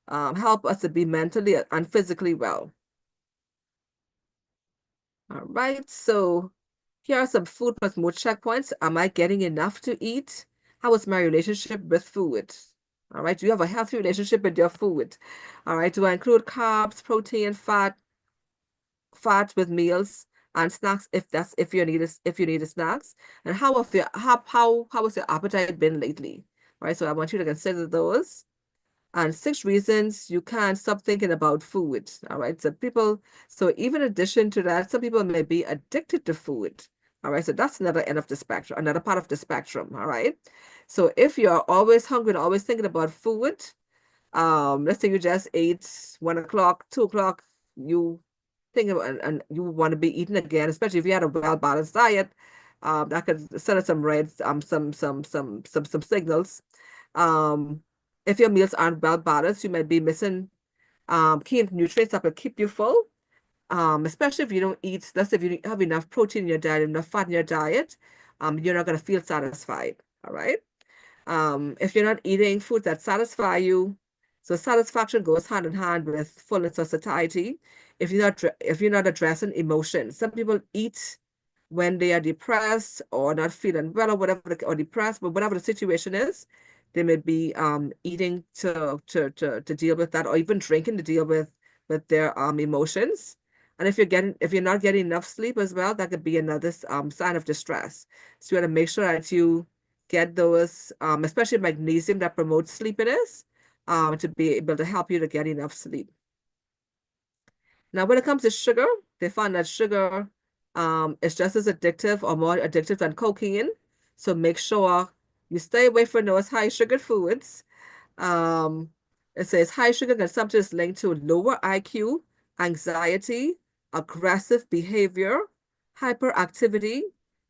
help us to be mentally and physically well. All right. So here are some food plus mood checkpoints. Am I getting enough to eat? How is my relationship with food? All right. Do you have a healthy relationship with your food? All right. Do I include carbs, protein, fat with meals and snacks if you need a snacks? And how has your appetite been lately? All right. So I want you to consider those. And 6 reasons you can't stop thinking about food. All right. So even in addition to that, some people may be addicted to food. All right. So that's another end of the spectrum, another part of the spectrum. All right. So if you're always hungry and always thinking about food, let's say you just ate 1 o'clock, 2 o'clock, you think about and you want to be eating again, especially if you had a well-balanced diet, that could send us some reds, some signals. If your meals aren't well balanced, you might be missing key nutrients that will keep you full. Especially if you don't eat, let's say if you don't have enough protein in your diet, enough fat in your diet, you're not going to feel satisfied. All right. If you're not eating food that satisfy you, so satisfaction goes hand in hand with fullness of satiety. If you're not addressing emotions, some people eat when they are depressed or not feeling well or whatever, or depressed, but whatever the situation is, they may be eating to deal with that, or even drinking to deal with their emotions. And if you're not getting enough sleep as well, that could be another sign of distress. So you want to make sure that you get those, especially magnesium that promotes sleepiness, to be able to help you to get enough sleep. Now, when it comes to sugar, they found that sugar is just as addictive or more addictive than cocaine. So make sure you stay away from those high sugar foods. It says high sugar consumption is linked to lower IQ, anxiety, aggressive behavior, hyperactivity,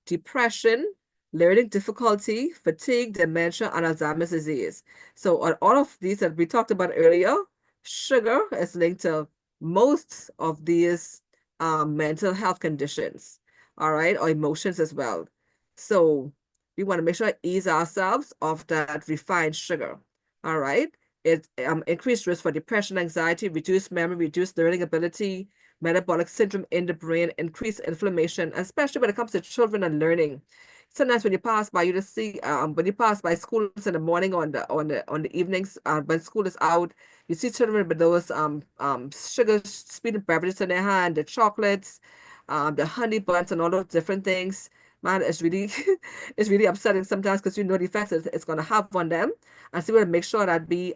depression, learning difficulty, fatigue, dementia, and Alzheimer's disease. So on all of these that we talked about earlier, sugar is linked to most of these mental health conditions, all right, or emotions as well. So we want to make sure to ease ourselves of that refined sugar, all right? It increased risk for depression, anxiety, reduced memory, reduced learning ability, metabolic syndrome in the brain, increased inflammation, especially when it comes to children and learning. Sometimes when you pass by, you just see when you pass by schools in the morning on the evenings when school is out, you see children with those sugar sweetened beverages in their hand, the chocolates, the honey buns, and all those different things. Man, it's really it's really upsetting sometimes because you know the effects it's going to have on them. And so we want to make sure that we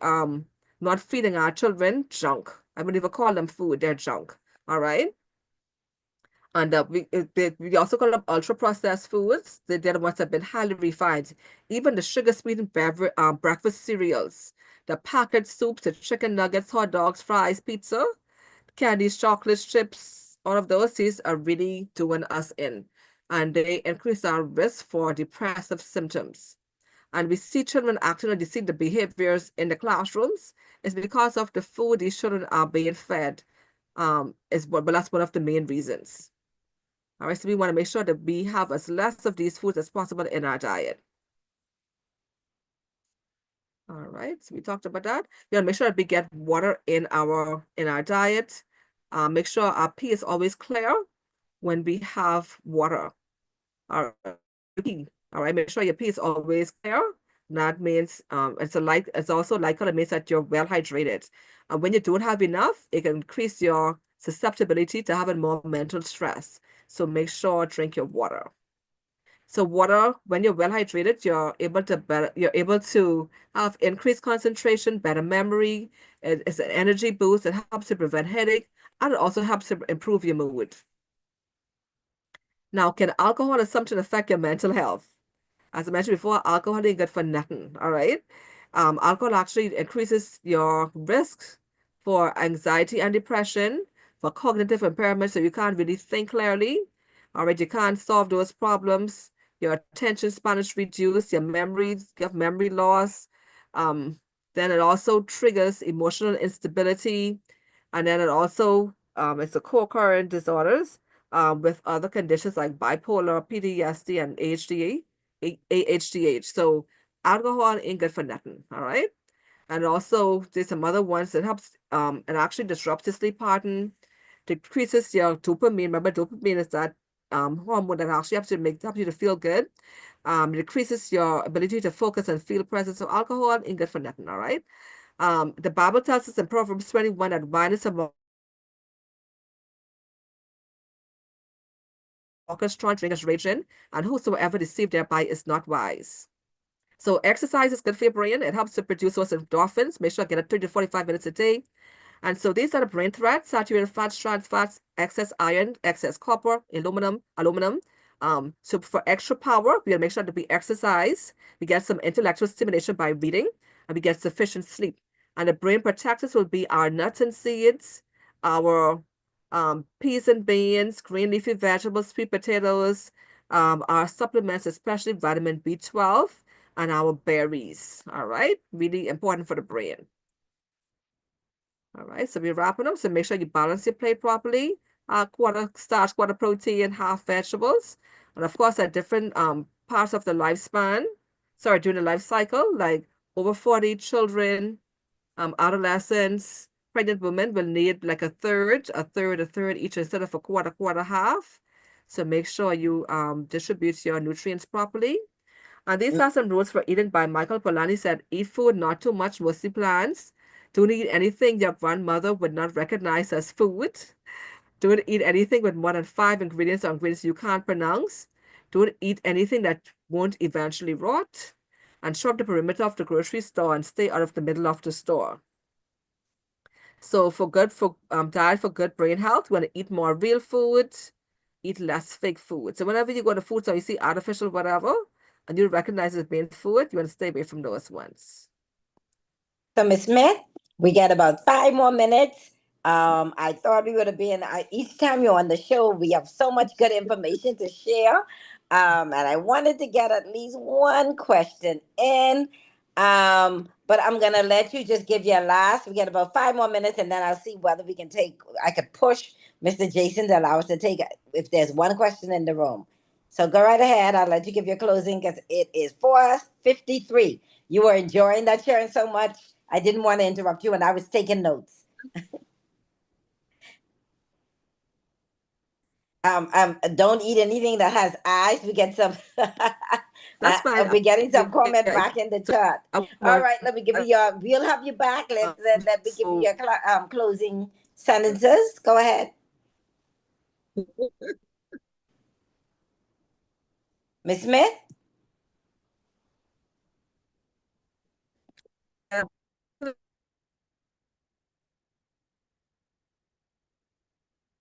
not feeding our children junk. I wouldn't even call them food; they're junk. All right. And we also call them ultra processed foods. They're the ones that have been highly refined. Even the sugar sweetened beverage, breakfast cereals, the packaged soups, the chicken nuggets, hot dogs, fries, pizza, candies, chocolates, chips, all of these are really doing us in. And they increase our risk for depressive symptoms. And we see children acting or see the behaviors in the classrooms. It's because of the food these children are being fed. But that's one of the main reasons. All right, so we want to make sure that we have as less of these foods as possible in our diet. All right, so we talked about that. We want to make sure that we get water in our diet. Make sure our pee is always clear when we have water. All right, make sure your pee is always clear. That means it's also light color means that you're well hydrated. And when you don't have enough, it can increase your susceptibility to having more mental stress. So make sure drink your water. So water, when you're well hydrated, you're able to have increased concentration, better memory. It's an energy boost. It helps to prevent headache, and it also helps to improve your mood. Now, can alcohol or something affect your mental health? As I mentioned before, alcohol ain't good for nothing, all right? Alcohol actually increases your risk for anxiety and depression, for cognitive impairment, so you can't really think clearly, all right? You can't solve those problems. Your attention span is reduced, your memory, you have memory loss. Then it also triggers emotional instability, and then it also it's a co-occurring disorders with other conditions like bipolar, PTSD, and ADHD. So alcohol ain't good for nothing, all right? And also there's some other ones that helps and actually disrupts your sleep pattern, decreases your dopamine. Remember, dopamine is that hormone that actually helps you to feel good. Decreases your ability to focus and feel present. So alcohol ain't good for nothing, all right? The Bible tells us in Proverbs 21 that wine is a strong drinkers raging, and whosoever deceived thereby is not wise. So exercise is good for your brain. It helps to produce those endorphins. Make sure I get it 30 to 45 minutes a day. And so these are the brain threats: saturated fats, trans fats, excess iron, excess copper, aluminum. So for extra power, we gotta make sure that we exercise, we get some intellectual stimulation by reading, and we get sufficient sleep. And the brain protectors will be our nuts and seeds, our peas and beans, green leafy vegetables, sweet potatoes, our supplements, especially vitamin B12, and our berries. All right, really important for the brain. All right, so we're wrapping up. So make sure you balance your plate properly. Quarter starch, quarter protein, half vegetables. And of course, at different parts of the lifespan, sorry, during the life cycle, like over 40 children, adolescents, pregnant women will need like a third each instead of a quarter, half. So make sure you distribute your nutrients properly. And these are some rules for eating by Michael Polanyi. Said, eat food, not too much, mostly plants. Don't eat anything your grandmother would not recognize as food. Don't eat anything with more than 5 ingredients or ingredients you can't pronounce. Don't eat anything that won't eventually rot. And shop the perimeter of the grocery store and stay out of the middle of the store. So for diet for good brain health, we want to eat more real food, eat less fake food. So whenever you go to food store, you see artificial whatever, and you recognize it as being food, you want to stay away from those ones. So, Ms. Smith, we got about 5 more minutes. I thought we would have been, each time you're on the show, we have so much good information to share. And I wanted to get at least one question in. But I'm going to let you just give your last. We got about 5 more minutes, and then I'll see whether we can I could push Mr. Jason to allow us to take, if there's one question in the room. So go right ahead. I'll let you give your closing because it is 4:53. You were enjoying that sharing so much. I didn't want to interrupt you, and I was taking notes. Don't eat anything that has eyes. We get some. That's fine. We're getting some comment back in the chat. All right, let me give you your. We'll have you back. Let me give you your closing sentences. Go ahead, Ms. Smith.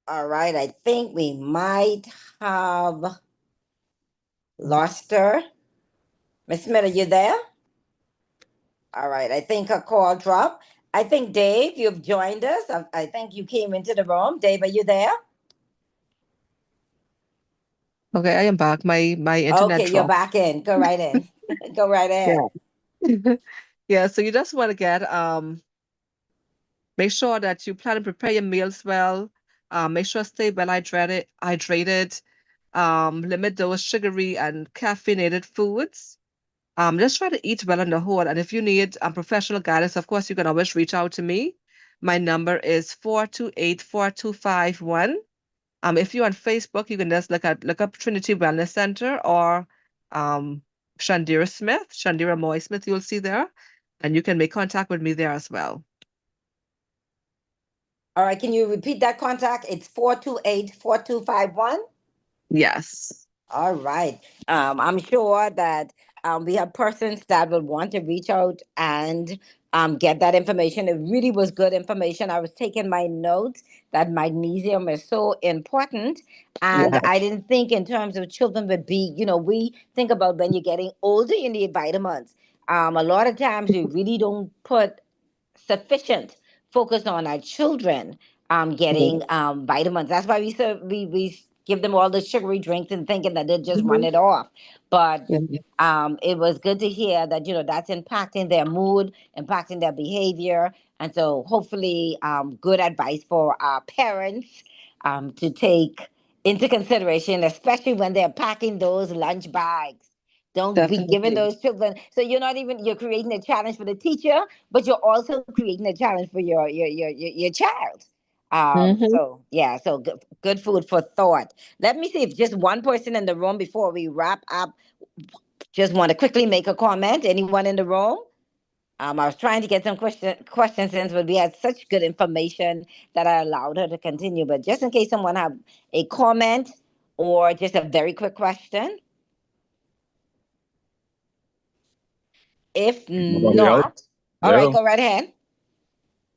All right, I think we might have lost her. Ms. Smith, are you there? All right, I think her call dropped. I think, Dave, you've joined us. I think you came into the room. Dave, are you there? Okay, I am back. My internet Okay, you're dropped. back in. Go right in. Go right ahead. Yeah. Yeah, so you just want to get make sure that you plan and prepare your meals well. Make sure stay well hydrated. Limit those sugary and caffeinated foods. Just try to eat well on the whole. And if you need professional guidance, of course, you can always reach out to me. My number is 428-4251. If you're on Facebook, you can just look up Trinity Wellness Center or Shandira Smith, Shandira Moy Smith, you'll see there. And you can make contact with me there as well. All right, can you repeat that contact? It's 428-4251? Yes. All right. I'm sure that we have persons that will want to reach out and get that information. It really was good information. I was taking my notes that magnesium is so important. And Yeah. I didn't think in terms of children would be, we think about when you're getting older, you need vitamins. A lot of times we really don't put sufficient focus on our children getting vitamins. That's why we give them all the sugary drinks and thinking that they'll just run Mhm. it off. But Mhm. it was good to hear that that's impacting their mood, impacting their behavior, and so hopefully good advice for our parents to take into consideration, especially when they're packing those lunch bags. Don't be giving Definitely. those children. So you're creating a challenge for the teacher, but you're also creating a challenge for your child. Hmm. So yeah, so good food for thought. Let me see if just one person in the room before we wrap up just want to quickly make a comment. Anyone in the room? I was trying to get some questions in, but we had such good information that I allowed her to continue. But just in case someone have a comment or just a very quick question, if Nobody else? not, all right, Well, go right ahead.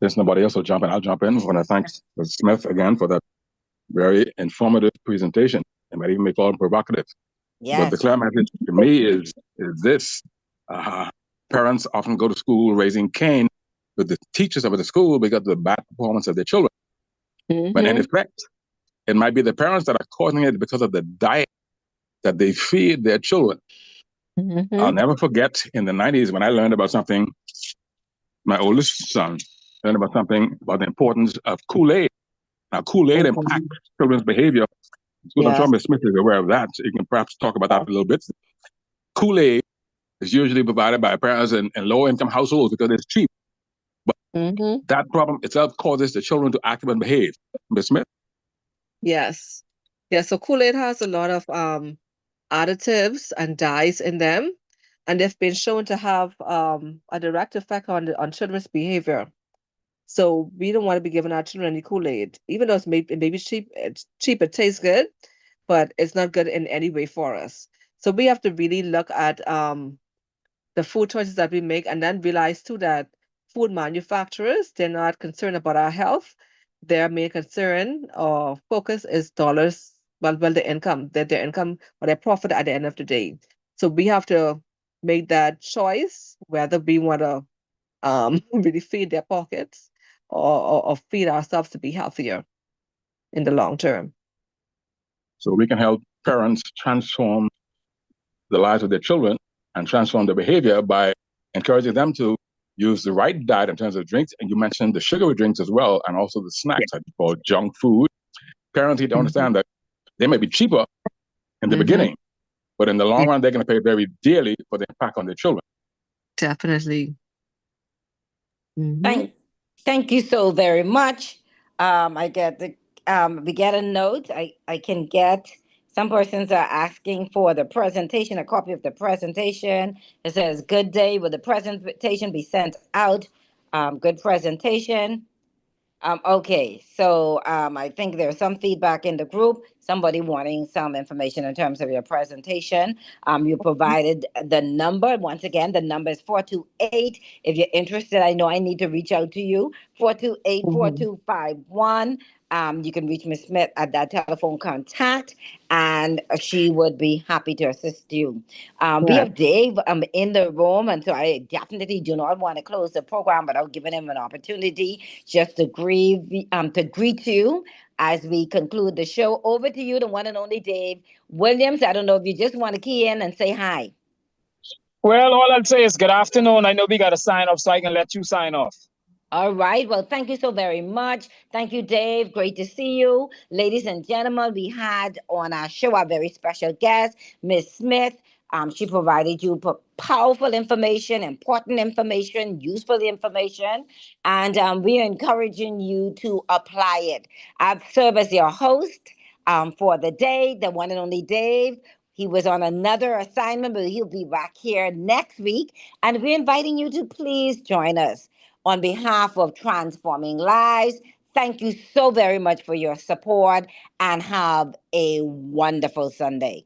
there's nobody else will jump in. I'll jump in. I want to thank Ms. Smith again for that very informative presentation. It might even make all provocative. But the Yes. clear message to me is this. Uh, Parents often go to school raising Cain with the teachers of the school because of the bad performance of their children. But in Hmm. effect, it might be the parents that are causing it because of the diet that they feed their children. Hmm. I'll never forget in the 90s when I learned about something, my oldest son learned about something about the importance of Kool-Aid. Now, Kool-Aid impacts children's behavior. I'm sure Yes. Ms. Smith is aware of that. So you can perhaps talk about that a little bit. Kool-Aid is usually provided by parents in low-income households because it's cheap. But Hmm. that problem itself causes the children to act and behave. Ms. Smith? Yes. Yeah, so Kool-Aid has a lot of additives and dyes in them, and they've been shown to have a direct effect on children's behavior. So we don't want to be giving our children any Kool-Aid, even though it may be cheap. It's cheap, it tastes good, but it's not good in any way for us. So we have to really look at the food choices that we make, and then realize too that food manufacturers, they're not concerned about our health. Their main concern or focus is dollars, well, the income, their income or their profit at the end of the day. So we have to make that choice whether we want to really feed their pockets or feed ourselves to be healthier in the long term. So we can help parents transform the lives of their children and transform their behavior by encouraging them to use the right diet in terms of drinks. And you mentioned the sugary drinks as well, and also the snacks that you call junk food. Parents need to understand that they may be cheaper in the Mhm. beginning, but in the long run, they're going to pay very dearly for the impact on their children. Definitely. Mhm. Thank you so very much. I get the we get a note. I can get some persons are asking for the presentation, a copy of the presentation. It says, "Good day. Will the presentation be sent out?" Good presentation. Okay, so I think there's some feedback in the group. Somebody wanting some information in terms of your presentation. You provided the number. Once again, the number is 428. If you're interested, I know I need to reach out to you. 428-4251. You can reach Ms. Smith at that telephone contact, and she would be happy to assist you. We Yeah. have Dave in the room, and so I definitely do not want to close the program without giving him an opportunity just to greet you as we conclude the show. Over to you, the one and only Dave Williams. I don't know if you just want to key in and say hi. Well, all I'll say is good afternoon. I know we got to sign off, so I can let you sign off. All right. Well, thank you so very much. Thank you, Dave. Great to see you. Ladies and gentlemen, we had on our show our very special guest, Miss Smith. She provided you powerful information, important information, useful information, and we are encouraging you to apply it. I've served as your host for the day, the one and only Dave. He was on another assignment, but he'll be back here next week. And we're inviting you to please join us. On behalf of Transforming Lives, thank you so very much for your support and have a wonderful Sunday.